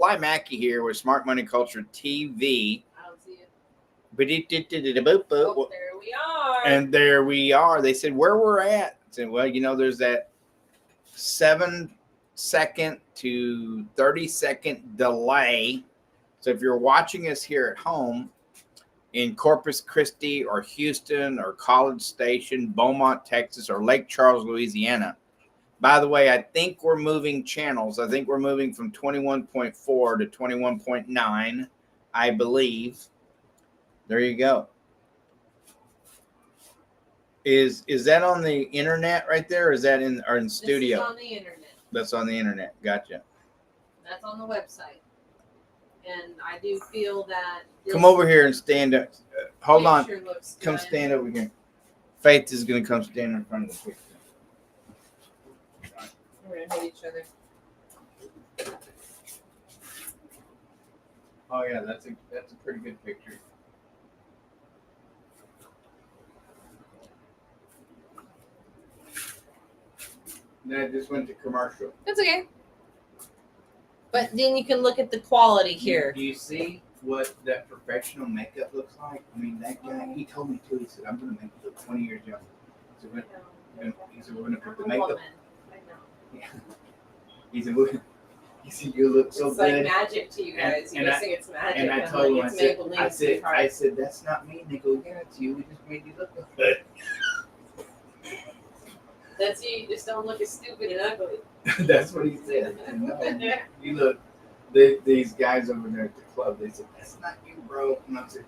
Fly Mackey here with Smart Money Culture TV. I don't see it. Oh, There we are. and there we are. They said where we're at. I said, well, there's that 7-second to 30-second delay. So if you're watching us here at home in Corpus Christi or Houston or College Station, Beaumont, Texas, or Lake Charles, Louisiana. By the way, I think we're moving channels. I think we're moving from 21.4 to 21.9, I believe. There you go. Is that on the internet right there, or is that in studio? This is on the internet. That's on the internet. Gotcha. That's on the website. And I do feel that Come over here and stand up. Hold on. Looks Come good. stand over here. Faith is going to come stand in front of the picture. We're gonna hit each other. Oh yeah, that's a pretty good picture. That just went to commercial. That's okay. But then you can look at the quality here. Do you see what that professional makeup looks like? I mean, that guy, he told me too. He said, I'm going to make you look 20 years younger. So he said, we're going to put the makeup. I know. Yeah. He said, you look so it's good. It's like magic to you guys. You guys think it's magic. And I told him, I said, that's not me. And they go, yeah, it's you. We just made you look good. That's you. You just don't look as stupid and ugly. That's what he said. No, you look, these guys over there at the club, they said, that's not you, bro. And I said,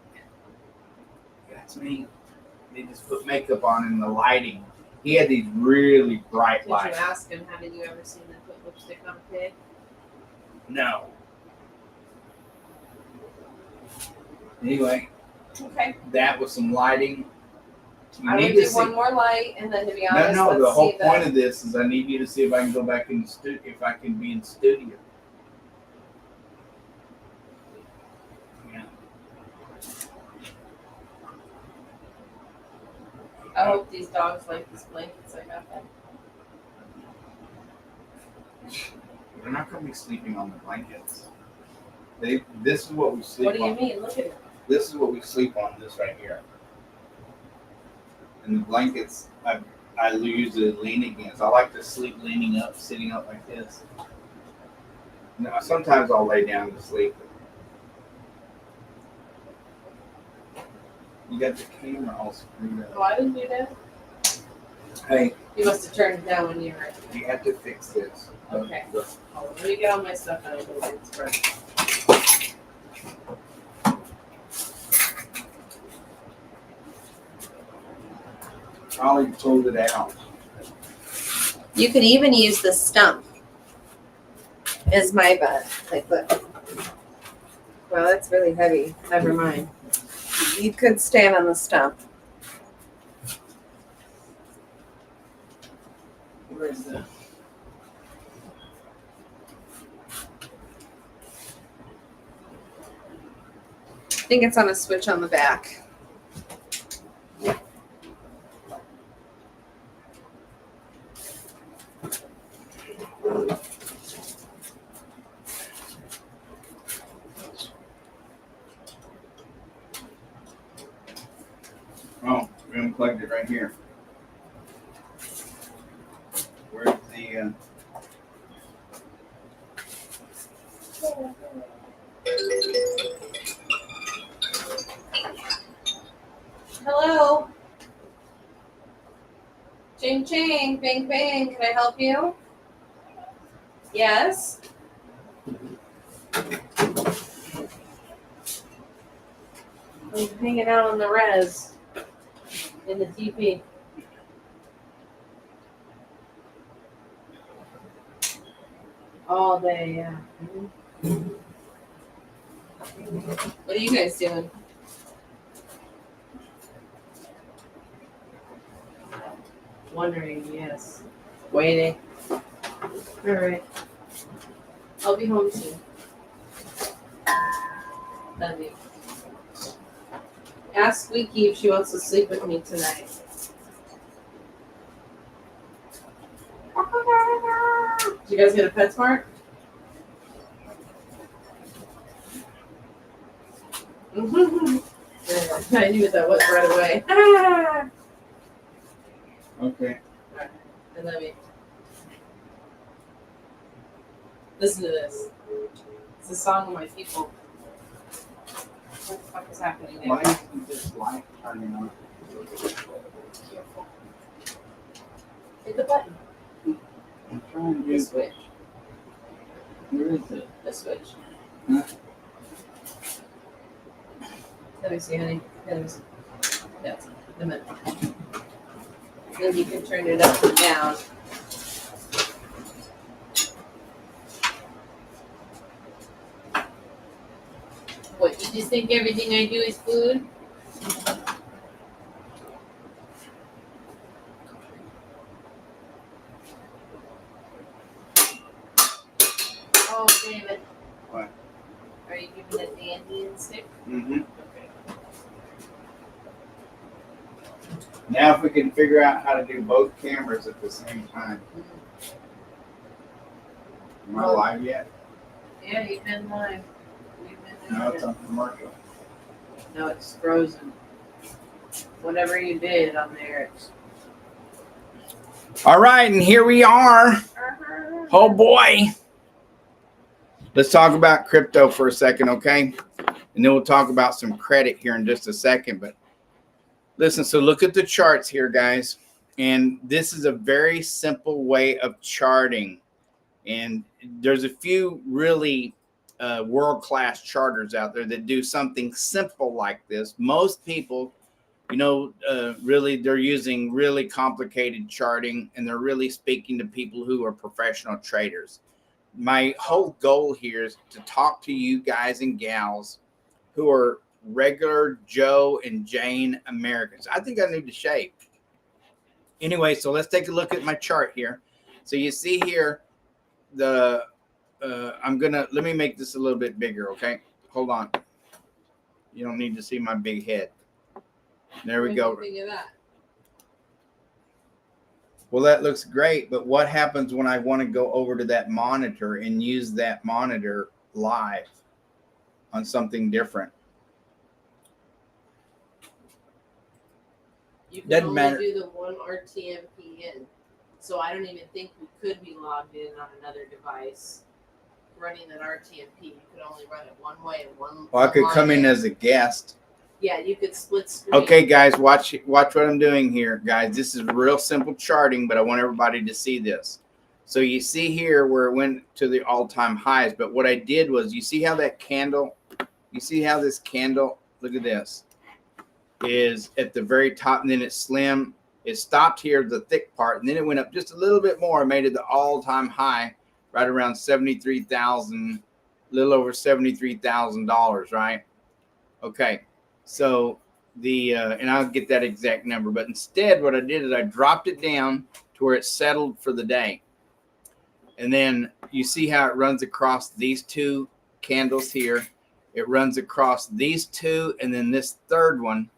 that's me. They just put makeup on and the lighting. He had these really bright lights. Did you ask him, haven't you ever seen them put lipstick on a pig? No. Anyway. Okay. That was some lighting. I would do one more light, and then to be honest, no. The whole point of this is I need you to see if I can go back in the studio, if I can be in studio. Yeah. I hope these dogs like these blankets I got them. They're not going to be sleeping on the blankets. This is what we sleep on. What do you mean? Look at it. This is what we sleep on. This right here. And the blankets, I usually lean against. I like to sleep leaning up, sitting up like this. Now, sometimes I'll lay down to sleep. You got the camera all screwed up. Oh, I didn't do that. Hey. You must have turned it down when you were. You have to fix this. Okay. Oh, let me get all my stuff out of the way. It's fresh. Ollie pulled it out. You could even use the stump as my butt. Like, look. Well, that's really heavy. Never mind. You could stand on the stump. Where is that? I think it's on a switch on the back. Oh, we unplugged it right here. Where's the Hello. Ching ching, bang bang. Can I help you? Yes. I'm hanging out on the res in the TP. All day, yeah. What are you guys doing? Wondering, yes. Waiting. All right. I'll be home soon. Love you. Ask Squeaky if she wants to sleep with me tonight. Did you guys get a PetSmart? I knew what that was right away. Okay. And let me listen to this. It's the song of my people. What the fuck is happening there? Why isn't this light turning on? Careful. Hit the button. I'm trying to The switch. Where is it? The switch. Huh? Let me see, honey. Let me see. That's the middle. Then you can turn it up and down. What, you just think everything I do is food? Oh, David. What? Are you giving it the Indian stick? Mm-hmm. Okay. Now if we can figure out how to do both cameras at the same time. Am I live yet? Yeah, you've been live. No, it's on commercial. No, it's frozen. Whatever you did on there, it's. All right, and here we are. Oh boy. Let's talk about crypto for a second, okay? And then we'll talk about some credit here in just a second. But listen, so look at the charts here, guys. And this is a very simple way of charting. And there's a few really world-class charters out there that do something simple like this. Most people, really they're using really complicated charting, and they're really speaking to people who are professional traders. My whole goal here is to talk to you guys and gals who are regular Joe and Jane Americans. I think I need to shave. Anyway, so let's take a look at my chart here. So you see here, let me make this a little bit bigger, okay? Hold on. You don't need to see my big head. There we go. What do you think of that? Well, that looks great, but what happens when I want to go over to that monitor and use that monitor live on something different? You can Doesn't only matter. do the one RTMP in. So I don't even think we could be logged in on another device running that RTMP. You could only run it one way and one. Well, I could come in as a guest. Yeah, you could split screen. Okay, guys, watch what I'm doing here, guys. This is real simple charting, but I want everybody to see this. So you see here where it went to the all-time highs, but what I did was, you see how that candle, you see how this candle, look at this, is at the very top, and then it's slim. It stopped here, the thick part, and then it went up just a little bit more and made it the all-time high, right around 73,000, a little over $73,000, right? Okay. So and I'll get that exact number, but instead what I did is I dropped it down to where it settled for the day. And then you see how it runs across these two candles here. It runs across these two and then this third one.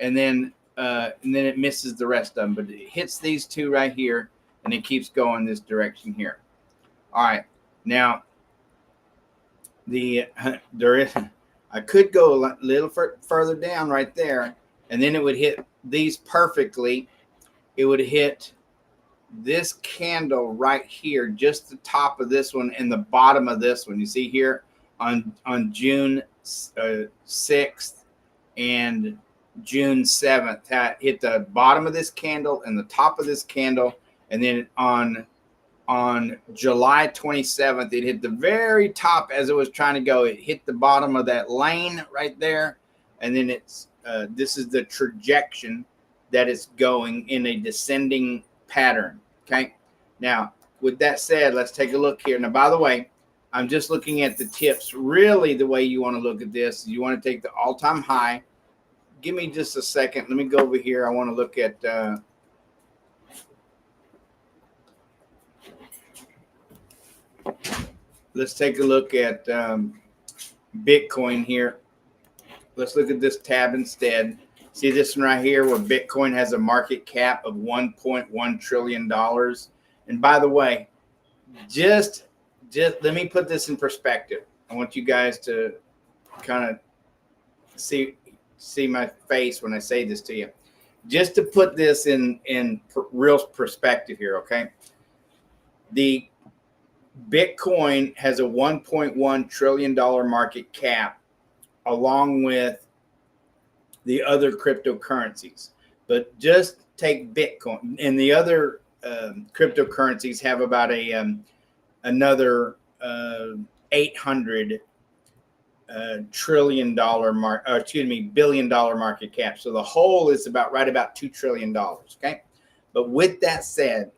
And then it misses the rest of them, but it hits these two right here and it keeps going this direction here. All right. Now I could go a little further down right there, and then it would hit these perfectly. It would hit this candle right here, just the top of this one and the bottom of this one. You see here on June 6th and June 7th, that hit the bottom of this candle and the top of this candle, and then on July 27th, it hit the very top as it was trying to go. It hit the bottom of that lane right there. And then this is the trajectory that is going in a descending pattern. Okay. Now, with that said, let's take a look here. Now, by the way, I'm just looking at the tips. Really, the way you want to look at this is you want to take the all-time high. Give me just a second. Let me go over here. I want to look at let's take a look at Bitcoin here. Let's look at this tab instead. See this one right here where Bitcoin has a market cap of $1.1 trillion. And by the way, just let me put this in perspective. I want you guys to kind of see my face when I say this to you. Just to put this in real perspective here, okay? The Bitcoin has a $1.1 trillion market cap, along with the other cryptocurrencies. But just take Bitcoin, and the other cryptocurrencies have about another 800 billion dollar market cap. So the whole is about $2 trillion. Okay. But with that said,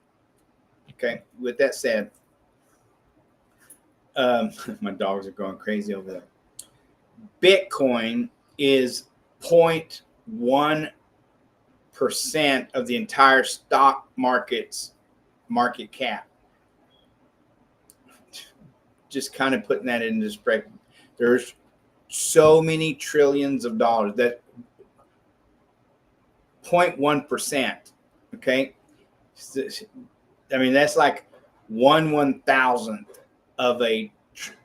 my dogs are going crazy over there. Bitcoin is 0.1% of the entire stock market's market cap. Just kind of putting that into perspective. There's so many trillions of dollars that 0.1%. Okay. I mean, that's like 1/1000th of a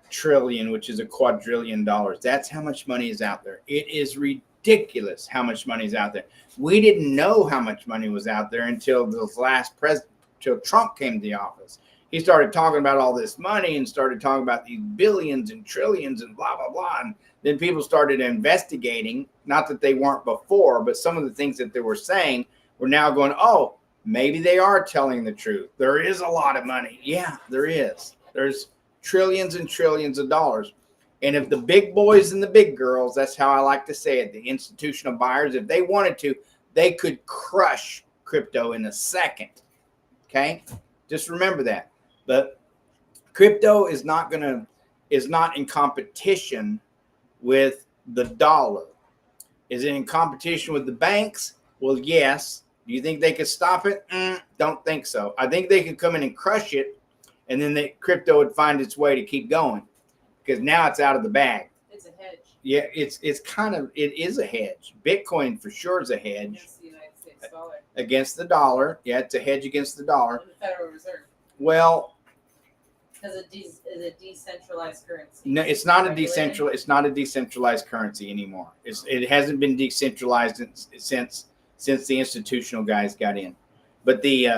trillion, which is a quadrillion dollars. That's how much money is out there. It is ridiculous how much money is out there. We didn't know how much money was out there until the last president, until Trump came to the office. He started talking about all this money and started talking about these billions and trillions and blah, blah, blah. And then people started investigating, not that they weren't before, but some of the things that they were saying were now going, oh, maybe they are telling the truth. There is a lot of money. Yeah, there is. There's trillions and trillions of dollars. And if the big boys and the big girls, that's how I like to say it, the institutional buyers, if they wanted to, they could crush crypto in a second. Okay? Just remember that. But crypto is not in competition with the dollar. Is it in competition with the banks? Well, yes. Do you think they could stop it? Don't think so. I think they could come in and crush it, and then the crypto would find its way to keep going, because now it's out of the bag. It's a hedge. Yeah, it is a hedge. Bitcoin for sure is a hedge Against the United States dollar. Against the dollar. Yeah, it's a hedge against the dollar. And the Federal Reserve. Well, because it is a decentralized currency. no, it's not a decentralized currency anymore. It hasn't been decentralized since the institutional guys got in. But they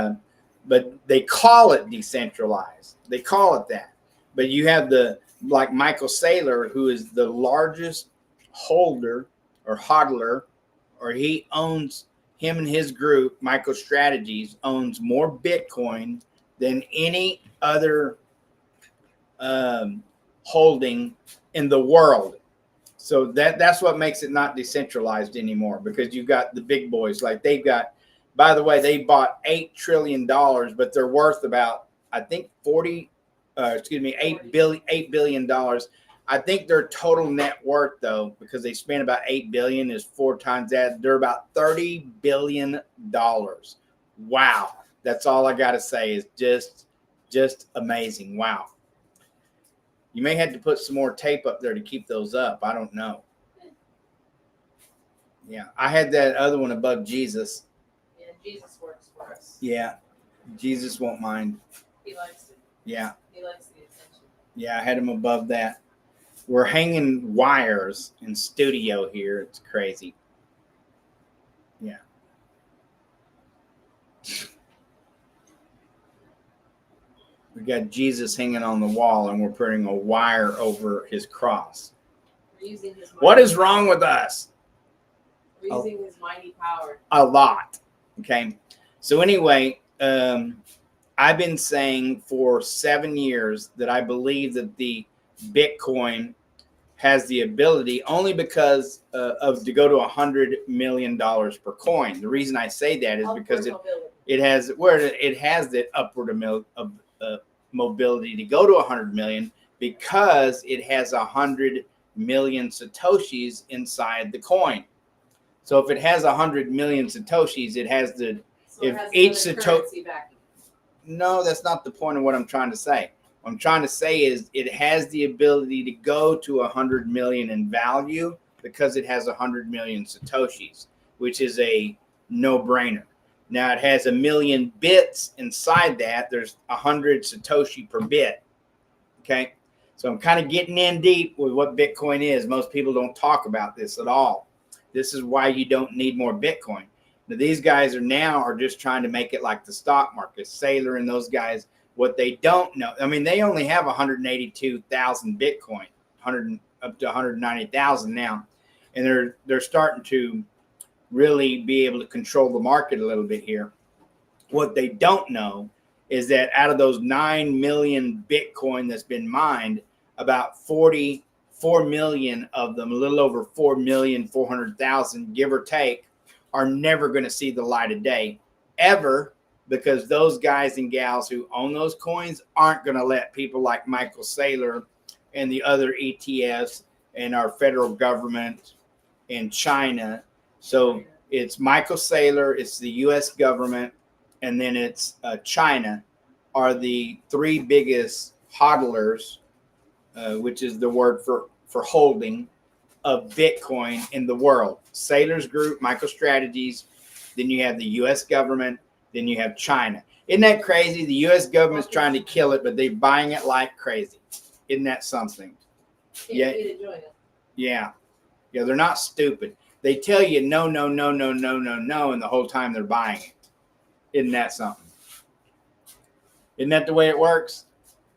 call it decentralized. They call it that. But you have like Michael Saylor, who is the largest holder or hodler, or he owns, him and his group, MicroStrategies, owns more Bitcoin than any other holding in the world. So that's what makes it not decentralized anymore, because you've got the big boys. Like they've got, by the way, they bought $8 trillion, but they're worth about, I think, $8 billion. I think their total net worth, though, because they spent about $8 billion, is 4 times that. They're about $30 billion. Wow. That's all I got to say, is just amazing. Wow. You may have to put some more tape up there to keep those up. I don't know. Yeah. I had that other one above Jesus. Yeah, Jesus works for us. Yeah. Jesus won't mind. He likes it. Yeah. He likes the attention. Yeah, I had him above that. We're hanging wires in studio here. It's crazy. Yeah. We got Jesus hanging on the wall, and we're putting a wire over his cross. We're using his What is wrong with us? We're using his mighty power. A lot. Okay. So anyway, I've been saying for 7 years that I believe that the Bitcoin has the ability, only because to go to $100 million per coin. The reason I say that is because it has that upward mobility to go to 100 million, because it has 100 million satoshis inside the coin. So if it has 100 million satoshis, it has the each satoshi. No, that's not the point of what I'm trying to say. What I'm trying to say is it has the ability to go to 100 million in value, because it has 100 million satoshis, which is a no-brainer. Now it has 1 million bits inside that. There's 100 satoshi per bit. Okay, So I'm kind of getting in deep with what Bitcoin is. Most people don't talk about this at all. This is why you don't need more Bitcoin. Now, these guys are just trying to make it like the stock market. Saylor and those guys, what they don't know, I mean, they only have 182,000 Bitcoin, up to 190,000 now, and they're starting to really be able to control the market a little bit here. What they don't know is that out of those 9 million Bitcoin that's been mined, about 44 million of them, a little over 4,400,000, give or take, are never going to see the light of day ever, because those guys and gals who own those coins aren't going to let people like Michael Saylor and the other ETFs and our federal government in China. So it's Michael Saylor, it's the U.S. government, and then it's China are the three biggest hodlers, which is the word for holding, of Bitcoin in the world. Saylor's group, MicroStrategies, then you have the U.S. government, then you have China. Isn't that crazy? The U.S. government's trying to kill it, but they're buying it like crazy. Isn't that something? Yeah. Yeah. Yeah, they're not stupid. They tell you no, no, no, no, no, no, no, and the whole time they're buying it. Isn't that something? Isn't that the way it works?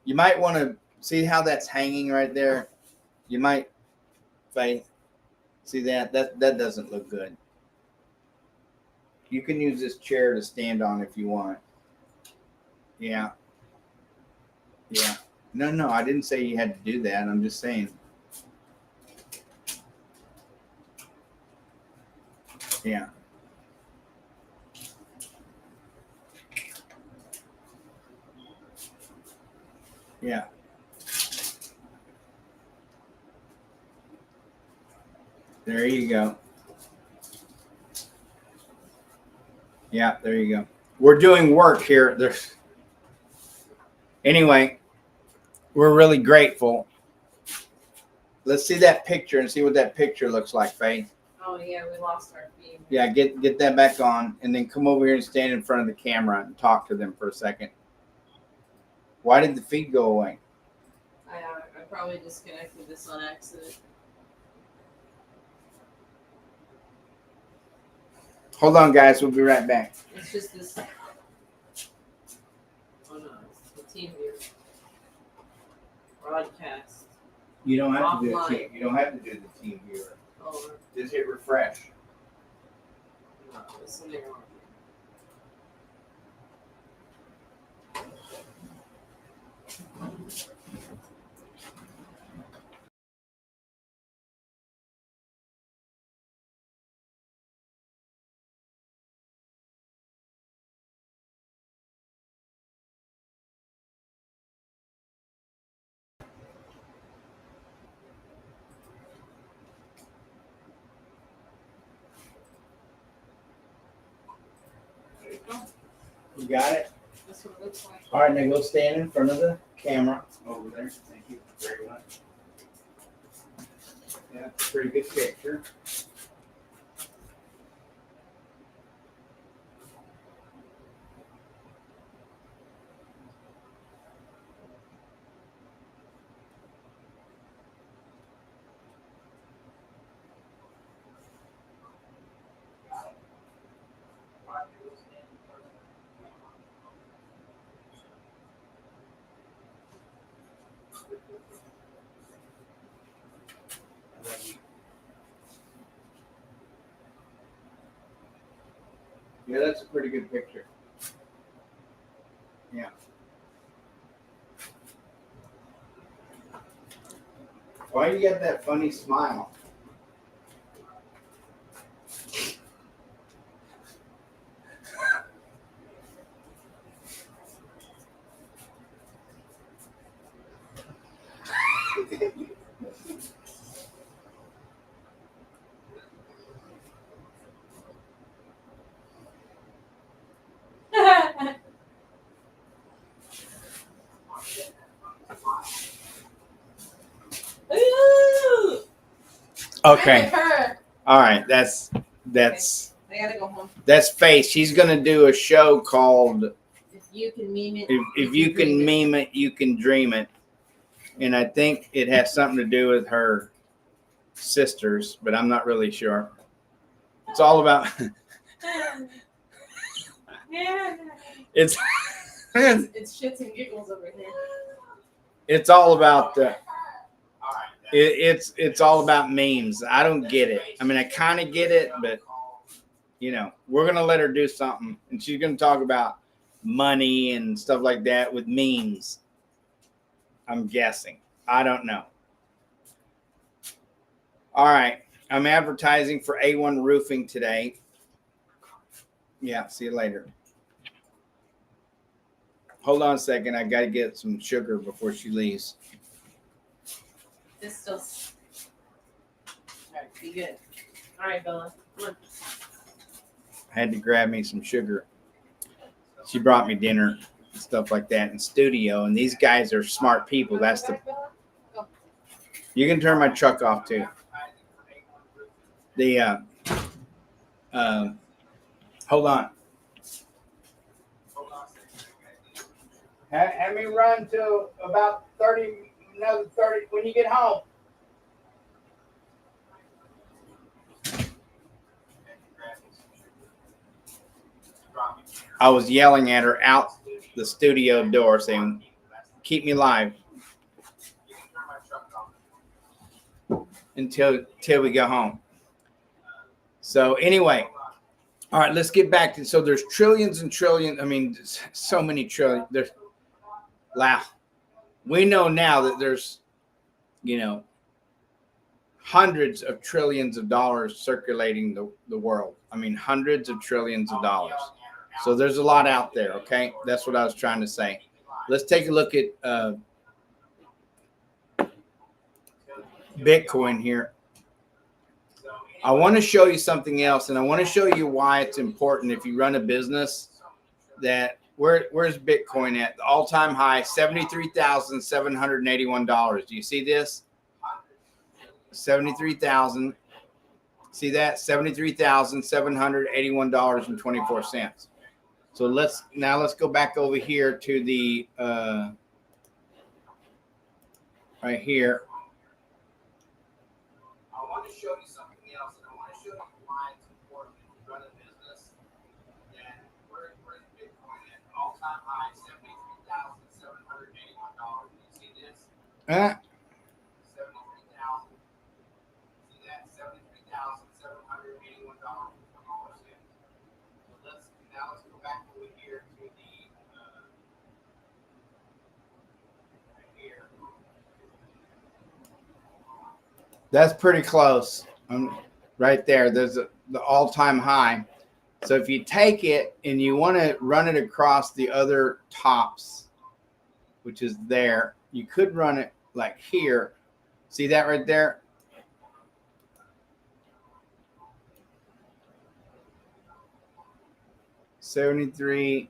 You might want to see how that's hanging right there. You might, Faith, see that? That doesn't look good. You can use this chair to stand on if you want. Yeah. Yeah. No, I didn't say you had to do that. I'm just saying. Yeah. Yeah. There you go. Yeah, there you go. We're doing work here. Anyway, we're really grateful. Let's see that picture and see what that picture looks like, Faith. Oh yeah, we lost our feed. Yeah, get that back on, and then come over here and stand in front of the camera and talk to them for a second. Why did the feed go away? I probably disconnected this on accident. Hold on, guys. We'll be right back. It's just this. Oh no, it's the team viewer. Broadcast. You don't have to do Offline. it. You don't have to do the team viewer. Oh, Just hit refresh. no, there's something wrong. There you go. You got it? That's what it looks like. All right, now go stand in front of the camera over there. Thank you very much. Yeah, pretty good picture. Yeah, that's a pretty good picture. Yeah. Why you got that funny smile? Ooh! Okay. Her. All right. That's I gotta go home. that's Faith. She's gonna do a show called If you can meme it. If you can meme it, you can dream it. And I think it has something to do with her sisters, but I'm not really sure. It's all about it's It's shits and giggles over here. it's all about it's all about memes. I don't get it. I mean, I kind of get it, but you know, we're gonna let her do something, and she's gonna talk about money and stuff like that with memes. I'm guessing. I don't know. All right, I'm advertising for A1 Roofing today. Yeah, see you later. Hold on a second. I got to get some sugar before she leaves. This still. All right, be good. All right, Bella. Come on. I had to grab me some sugar. She brought me dinner and stuff like that in studio. And these guys are smart people. That's the. You can turn my truck off too. The hold on. Have me run to about 30, another 30 when you get home. I was yelling at her out the studio door saying, keep me live until we go home. So anyway, all right, let's get back to, so there's trillions and trillions. I mean, so many trillion. There's, wow. We know now that there's, you know, hundreds of trillions of dollars circulating the world. I mean, hundreds of trillions of dollars. So there's a lot out there, okay? That's what I was trying to say. Let's take a look at Bitcoin here. I want to show you something else, and I want to show you why it's important if you run a business that where's Bitcoin at? The all-time high, $73,781. Do you see this? 73,000. See that? $73,781.24. So let's go back over here to the right here. I want to show you something else, and I want to show you why it's important if you run a business. And where's Bitcoin at? All-time high, $73,781. Do you see this? 73,000. See that? $73,781. Let's go back over here to the right here. That's pretty close. Right there. There's the all-time high. So if you take it and you want to run it across the other tops, which is there, you could run it like here. See that right there? $73.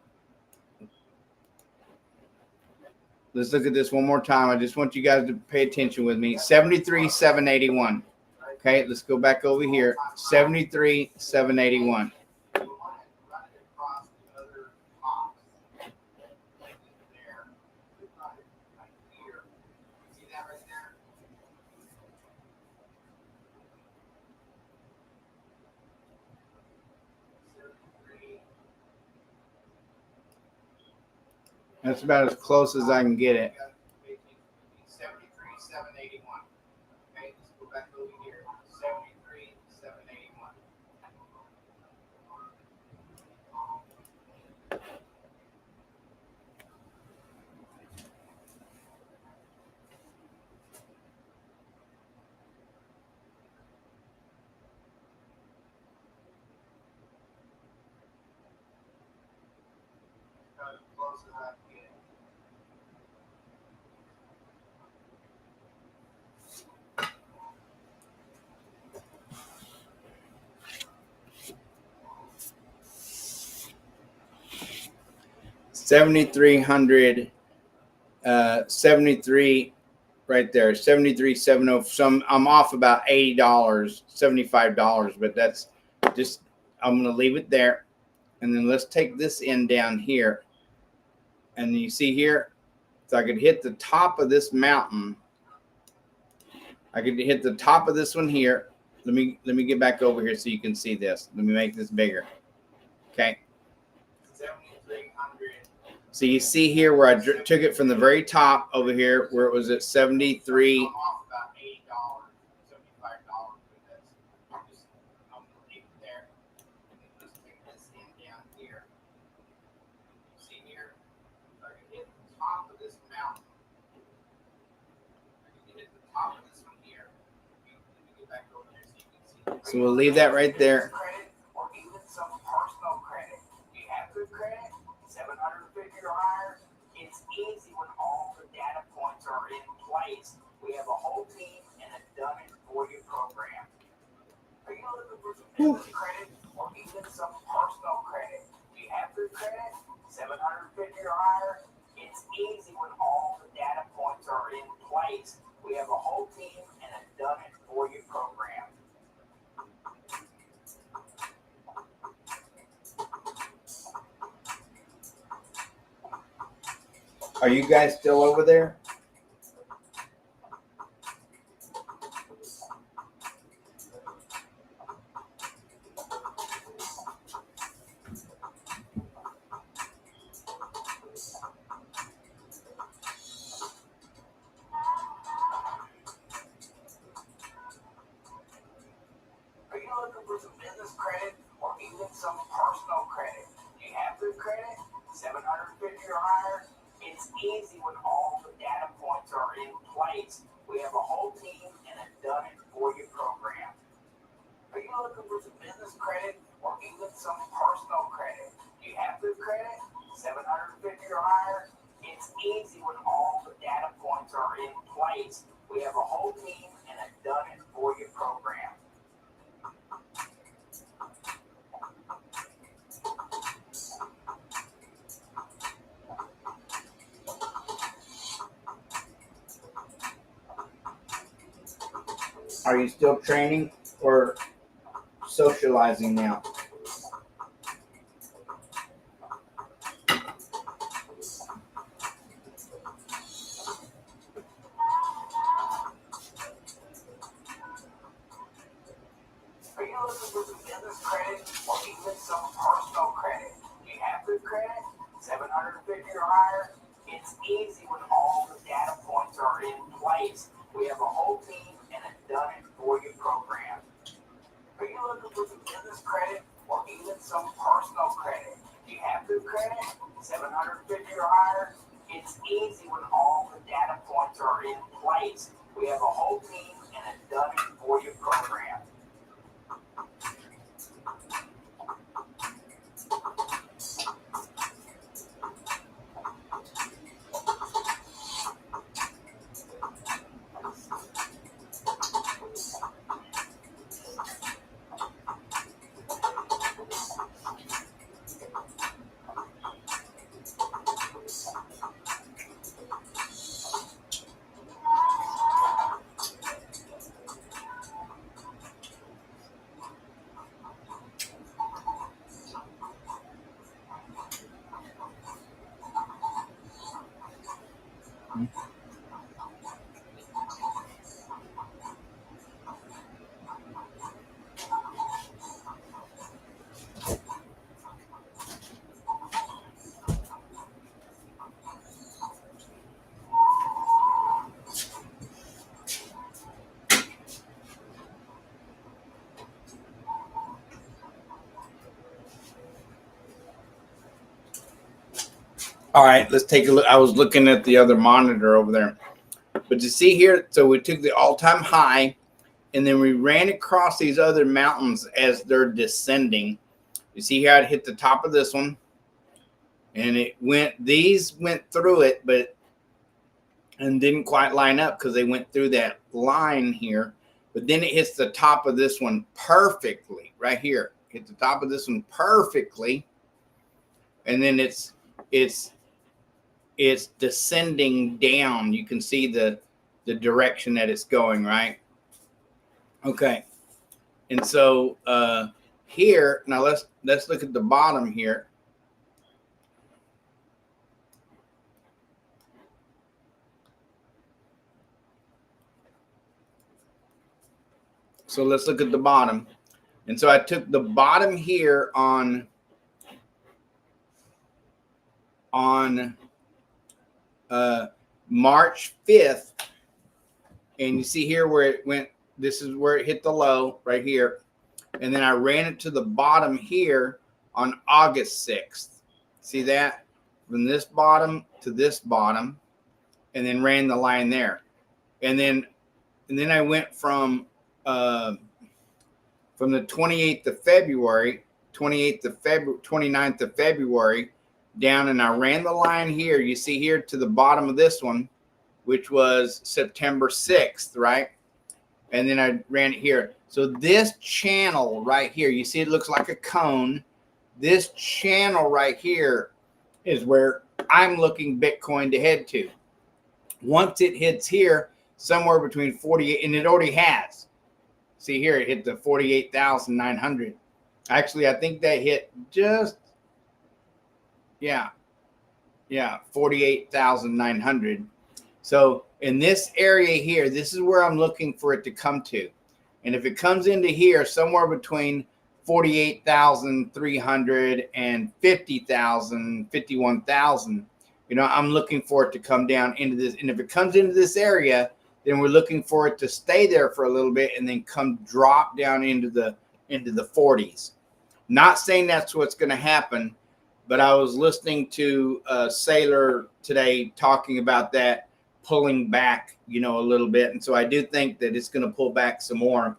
Let's look at this one more time. I just want you guys to pay attention with me. 73,781. Okay, let's go back over here. 73,781. That's about as close as I can get it. 73,781. Okay, let's go back over here. 73,781. As close as I can get it. $7,300, 73 right there, 73,700. Some I'm off about $80, $75, but that's just, I'm gonna leave it there. And then let's take this end down here. And you see here, So I could hit the top of this mountain. I could hit the top of this one here. Let me get back over here so you can see this. Let me make this bigger. Okay. 7,300. So you see here where I took it from the very top over here where it was at 73. I'm off about $80, $75 for this. I'm gonna leave it there. Let's take this in down here. See here, if I can hit the top of this mountain. I can hit the top of this one here. Let me get back over there so you can see. So we'll leave that right there. Or even some personal credit. Do you have good credit? 750 or higher. It's easy when all the data points are in place. We have a whole team and a done it for you program. Are you looking for some business credit or even some personal credit? Do you have good credit? 750 or higher. It's easy when all the data points are in place. We have a whole team and a done it for you program. Are you guys still over there? Are you looking for some business credit or even some personal credit? Do you have good credit? 750 or higher? It's easy when all the data points are in place. We have a whole team and a done it for you program. Are you looking for some business credit or even some personal credit? Do you have good credit? 750 or higher? It's easy when all the data points are in place. We have a whole team and a done it for you program. Are you still training or socializing now? Are you looking for some business credit or even some personal credit? Do you have good credit? 750 or higher? It's easy when all the data points are in place. We have a whole team and a done it for you program. Are you looking for some business credit or even some personal credit? Do you have good credit? 750 or higher? It's easy when all the data points are in place. We have a whole team and a done it for you program. All right, let's take a look. I was looking at the other monitor over there. But you see here, so we took the all-time high, and then we ran across these other mountains as they're descending. You see here, I'd hit the top of this one, and these went through it, and didn't quite line up because they went through that line here. But then it hits the top of this one perfectly, right here. Hit the top of this one perfectly, and then it's descending down. You can see the direction that it's going, right? Okay. And so here, now let's look at the bottom here. So let's look at the bottom. And so I took the bottom here on March 5th. And you see here where it went. This is where it hit the low right here. And then I ran it to the bottom here on August 6th. See that? From this bottom to this bottom, and then ran the line there. And then I went from the 28th of February, 29th of February down, and I ran the line here. You see here to the bottom of this one, which was September 6th, right? And then I ran it here. So this channel right here, you see it looks like a cone. This channel right here is where I'm looking Bitcoin to head to. Once it hits here, somewhere between 48, and it already has. See here, it hit the 48,900. Actually, I think that hit just, 48,900. So in this area here, this is where I'm looking for it to come to. And if it comes into here, somewhere between 48,300 and 50,000, 51,000, I'm looking for it to come down into this. And if it comes into this area, then we're looking for it to stay there for a little bit and then come drop down into the 40s. Not saying that's what's going to happen, but I was listening to Sailor today talking about that pulling back, a little bit. And so I do think that it's going to pull back some more.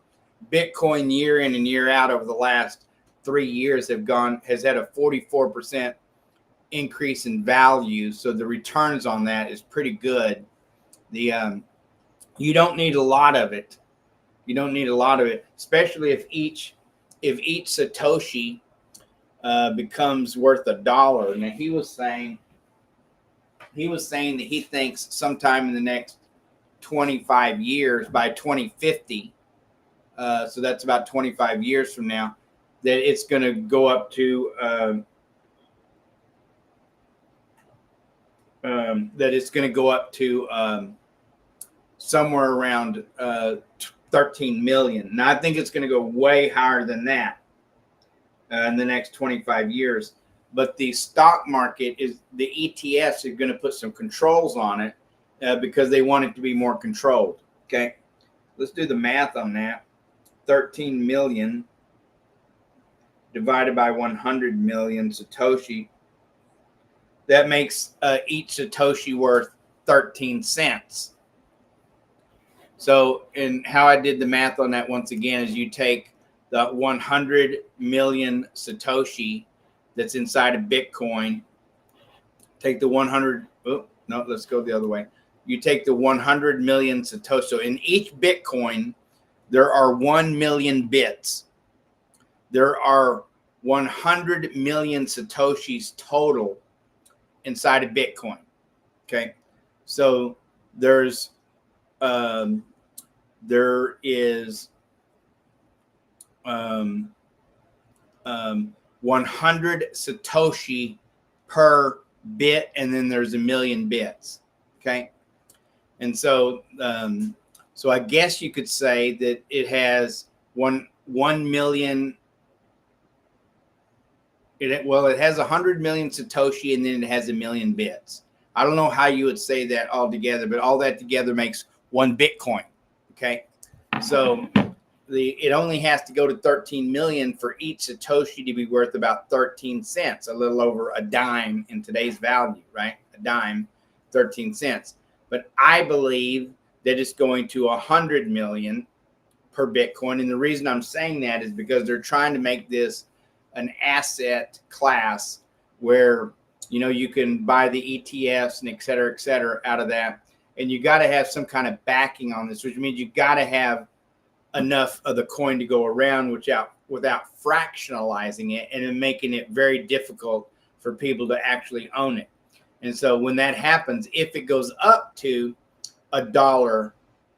Bitcoin year in and year out over the last 3 years has had a 44% increase in value. So the returns on that is pretty good. You don't need a lot of it. You don't need a lot of it, especially if each Satoshi becomes worth $1. Now he was saying that he thinks sometime in the next 25 years, by 2050, so that's about 25 years from now, that it's going to go up to somewhere around 13 million. Now I think it's going to go way higher than that in the next 25 years. But the stock market the ETFs are going to put some controls on it because they want it to be more controlled. Okay, let's do the math on that. 13 million divided by 100 million Satoshi. That makes each Satoshi worth 13 cents. So, and how I did the math on that once again is you take the 100 million Satoshi that's inside of Bitcoin, take the 100, let's go the other way. You take the 100 million Satoshi. So in each Bitcoin, there are 1 million bits. There are 100 million Satoshis total inside of Bitcoin. Okay. So there is 100 Satoshi per bit, and then there's 1 million bits. Okay. And so, so I guess you could say that it has 1 million. It has 100 million Satoshi, and then it has 1 million bits. I don't know how you would say that all together, but all that together makes 1 Bitcoin. Okay. So it only has to go to 13 million for each Satoshi to be worth about 13 cents, a little over a dime in today's value, right? A dime, 13 cents. But I believe that it's going to 100 million per Bitcoin. And the reason I'm saying that is because they're trying to make this an asset class where, you can buy the ETFs and et cetera, out of that. And you got to have some kind of backing on this, which means you got to have enough of the coin to go around without fractionalizing it and then making it very difficult for people to actually own it. And so when that happens, if it goes up to $1,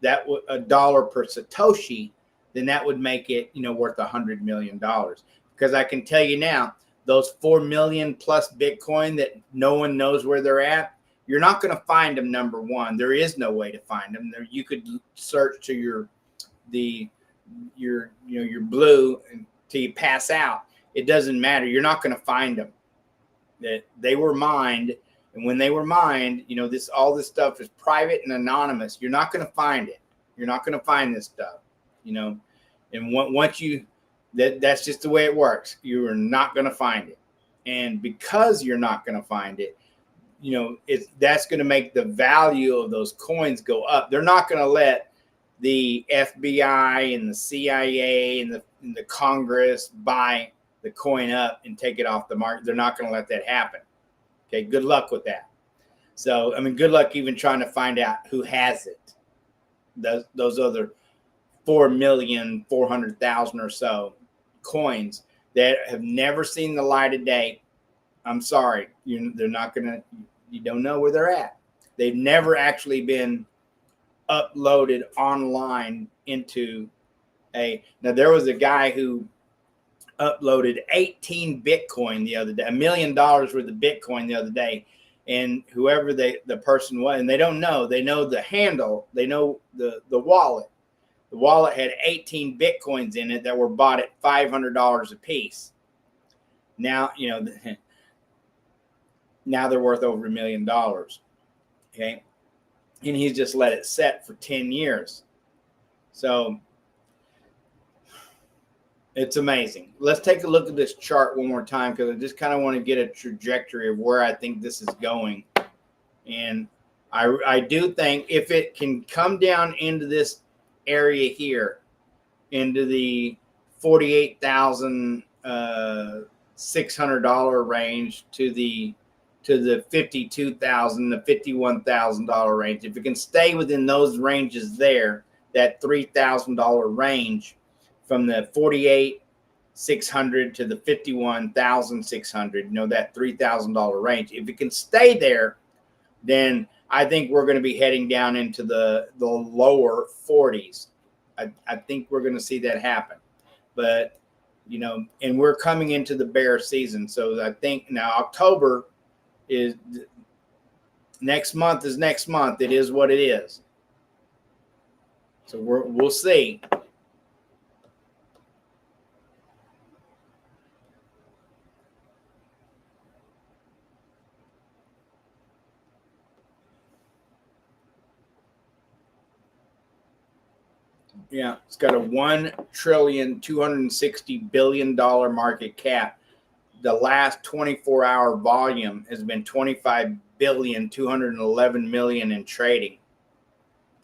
$1 per Satoshi, then that would make it, worth $100 million. Because I can tell you now, those 4 million plus Bitcoin that no one knows where they're at, you're not going to find them. Number one, there is no way to find them. You could search to the your blue until you pass out. It doesn't matter. You're not going to find them. That they were mined, and when they were mined, all this stuff is private and anonymous. You're not going to find it. You're not going to find this stuff. And once that's just the way it works. You are not going to find it, and because you're not going to find it, that's going to make the value of those coins go up. They're not going to let the FBI and the CIA and the Congress buy the coin up and take it off the market. They're not going to let that happen. Okay, good luck with that. So, good luck even trying to find out who has it. Those other 4,400,000 or so coins that have never seen the light of day. I'm sorry, they're not going to. You don't know where they're at. They've never actually been uploaded online into now there was a guy who uploaded 18 Bitcoin the other day, $1 million worth of Bitcoin the other day. And whoever the person was, and they don't know, they know the handle, they know the wallet. The wallet had 18 Bitcoins in it that were bought at $500 a piece. Now, now they're worth over $1 million. Okay. And he's just let it set for 10 years. So it's amazing. Let's take a look at this chart one more time, because I just kind of want to get a trajectory of where I think this is going. And I do think if it can come down into this area here, into the $48,600 range to the $52,000, the $51,000 range, if it can stay within those ranges there, that $3,000 range, from the 48,600 to the 51,600, that $3,000 range. If it can stay there, then I think we're going to be heading down into the lower 40s. I think we're going to see that happen. But, and we're coming into the bear season. So I think now October is next month. It is what it is. So we'll see. Yeah, it's got a $1.260 trillion market cap. The last 24-hour volume has been 25,211 million in trading.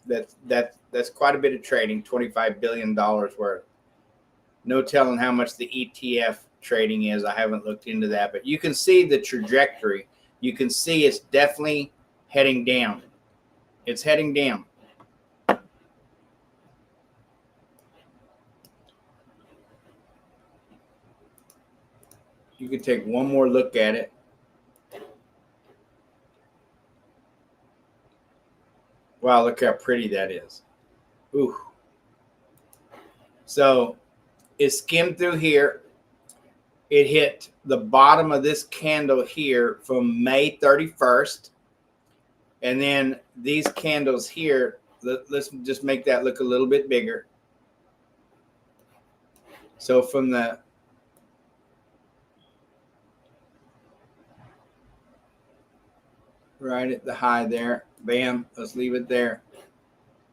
That's quite a bit of trading. $25 billion worth. No telling how much the ETF trading is. I haven't looked into that, but you can see the trajectory. You can see it's definitely heading down. It's heading down. You can take one more look at it. Wow, look how pretty that is. Ooh. So it skimmed through here. It hit the bottom of this candle here from May 31st. And then these candles here, let's just make that look a little bit bigger. So from the right at the high there, bam, let's leave it there.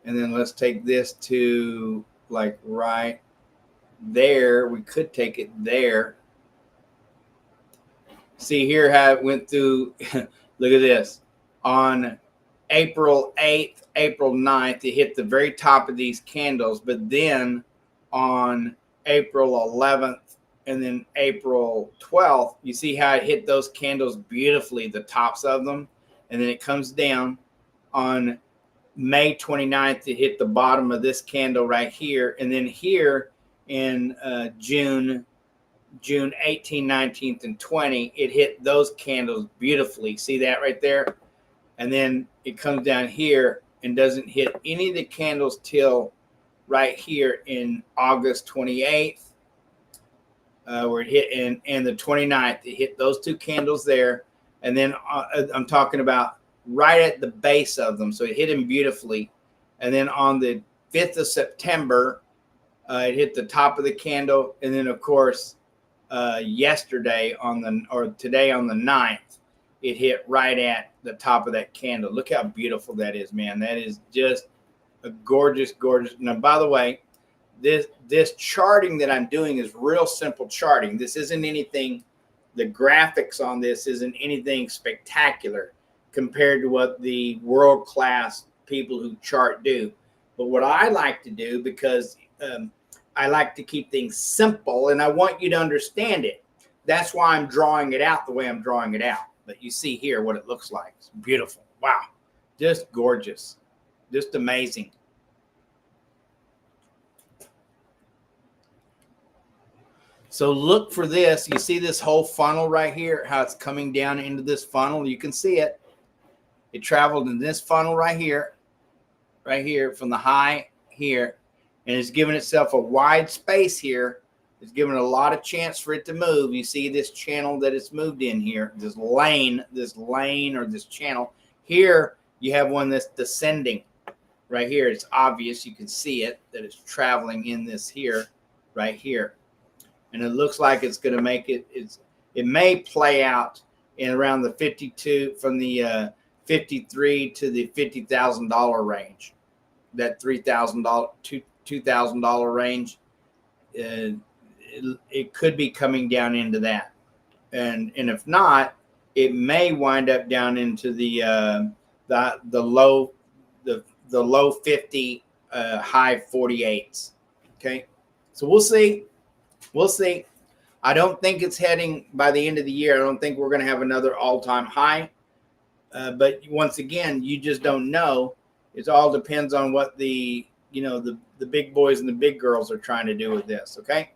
And then let's take this to like right there. We could take it there. See here how it went through. Look at this. On April 8th, April 9th, it hit the very top of these candles. But then on April 11th and then April 12th, you see how it hit those candles beautifully, the tops of them. And then it comes down. On May 29th, it hit the bottom of this candle right here. And then here in June 18, 19th, and 20, it hit those candles beautifully. See that right there? And then it comes down here and doesn't hit any of the candles till right here in August 28th, where it hit, and the 29th, it hit those two candles there. And then I'm talking about right at the base of them. So it hit them beautifully. And then on the 5th of September, It hit the top of the candle, and then of course yesterday today on the 9th, it hit right at the top of that candle. Look how beautiful that is, man. That is just a gorgeous. Now, by the way, this charting that I'm doing is real simple charting. This isn't anything, the graphics on this isn't anything spectacular compared to what the world-class people who chart do. But what I like to do, because I like to keep things simple and I want you to understand it. That's why I'm drawing it out the way I'm drawing it out. But you see here what it looks like. It's beautiful. Wow. Just gorgeous. Just amazing. So look for this. You see this whole funnel right here, how it's coming down into this funnel. You can see it. It traveled in this funnel right here from the high here. And it's giving itself a wide space here. It's given a lot of chance for it to move. You see this channel that it's moved in here, this lane or this channel. Here you have one that's descending. Right here, it's obvious. You can see it, that it's traveling in this here, right here. And it looks like it's going to make it, it may play out in around the 52, from the 53 to the $50,000 range. That $3,000, $2,000 range. It could be coming down into that, and if not, it may wind up down into the low 50, high 48s. Okay, so we'll see. I don't think it's heading by the end of the year. I don't think we're going to have another all-time high, but once again, you just don't know. It all depends on what the big boys and the big girls are trying to do with this. Okay.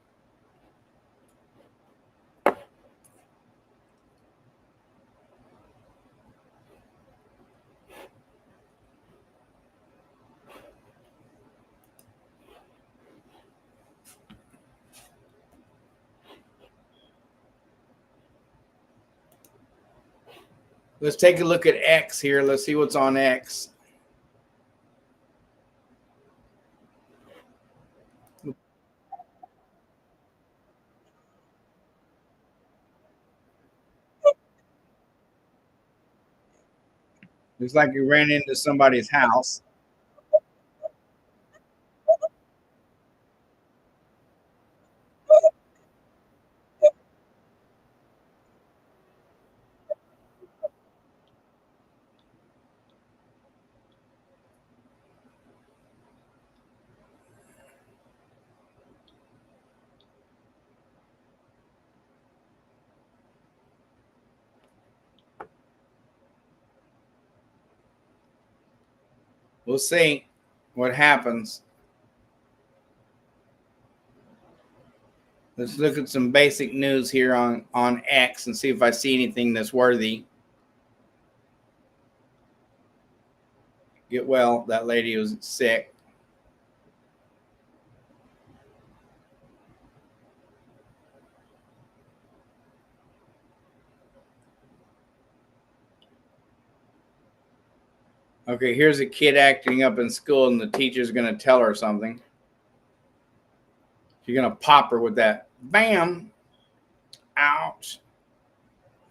Let's take a look at X here. Let's see what's on X. Looks like you ran into somebody's house. We'll see what happens. Let's look at some basic news here on X and see if I see anything that's worthy. Get well. That lady was sick. Okay, here's a kid acting up in school, and the teacher's going to tell her something. She's going to pop her with that. Bam. Ouch.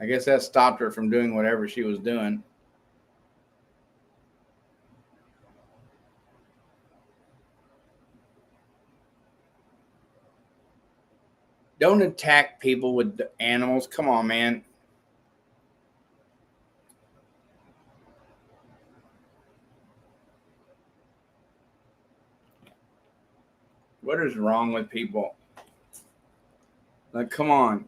I guess that stopped her from doing whatever she was doing. Don't attack people with animals. Come on, man. What is wrong with people? Like, come on.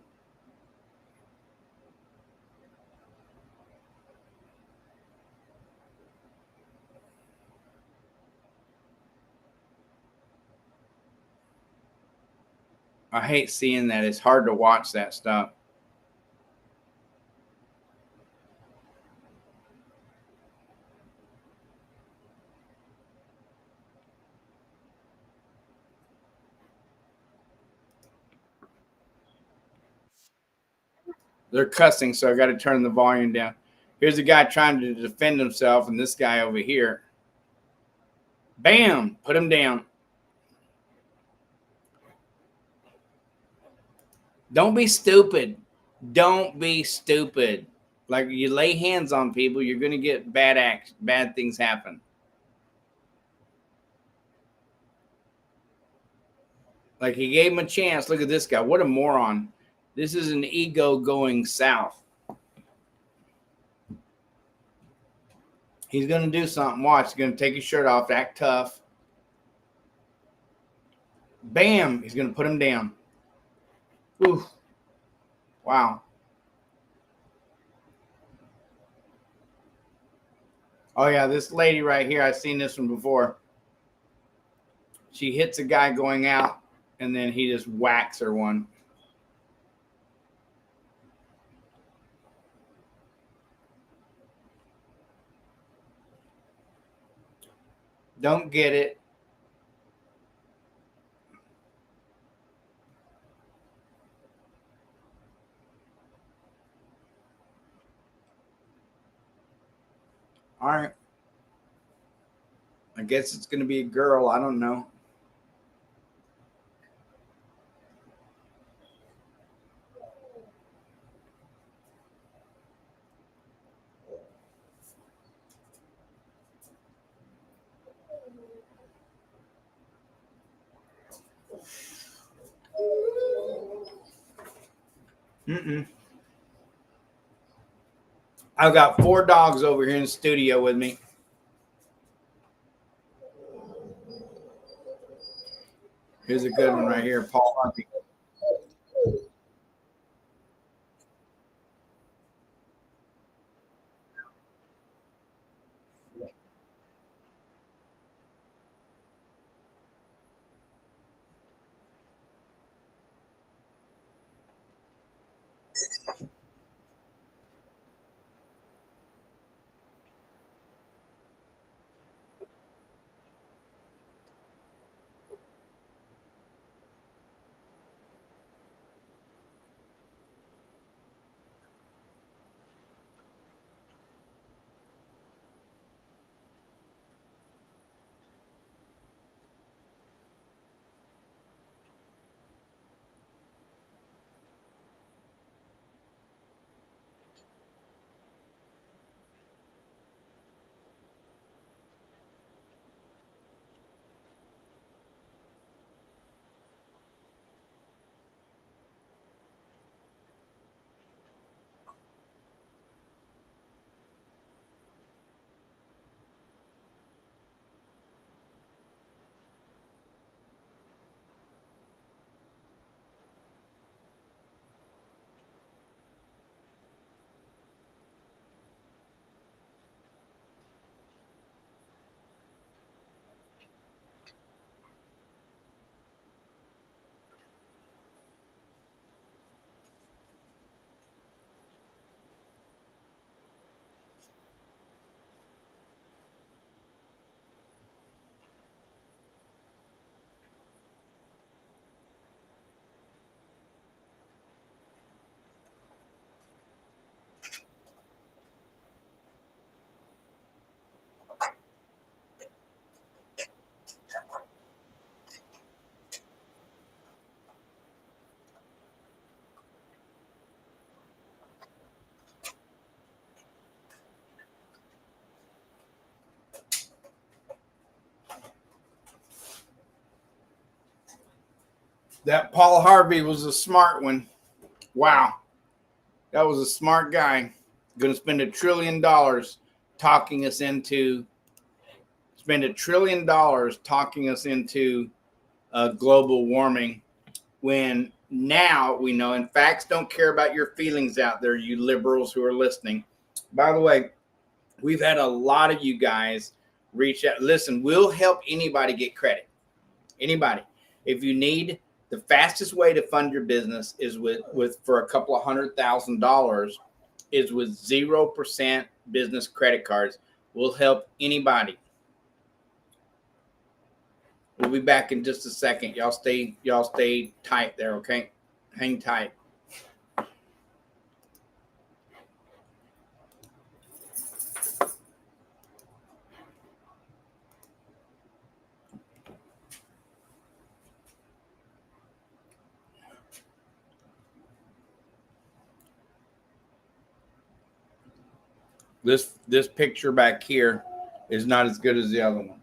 I hate seeing that. It's hard to watch that stuff. They're cussing, so I got to turn the volume down. Here's a guy trying to defend himself, and this guy over here. Bam! Put him down. Don't be stupid. Don't be stupid. Like you lay hands on people, you're going to get bad things happen. Like he gave him a chance. Look at this guy. What a moron. This is an ego going south. He's going to do something. Watch. He's going to take his shirt off, act tough. Bam. He's going to put him down. Ooh. Wow. Oh, yeah. This lady right here, I've seen this one before. She hits a guy going out, and then he just whacks her one. Don't get it. All right. I guess it's going to be a girl. I don't know. I've got 4 dogs over here in the studio with me. Here's a good one right here, Paul Harvey. That Paul Harvey was a smart one. Wow. That was a smart guy. Going to spend $1 trillion talking us into global warming when now we know, and facts don't care about your feelings out there, you liberals who are listening. By the way, we've had a lot of you guys reach out. Listen, we'll help anybody get credit. Anybody. If you need, the fastest way to fund your business is with for a couple of $100,000 is with 0% business credit cards. We'll help anybody. We'll be back in just a second. Y'all stay tight there, okay? Hang tight. This picture back here is not as good as the other one.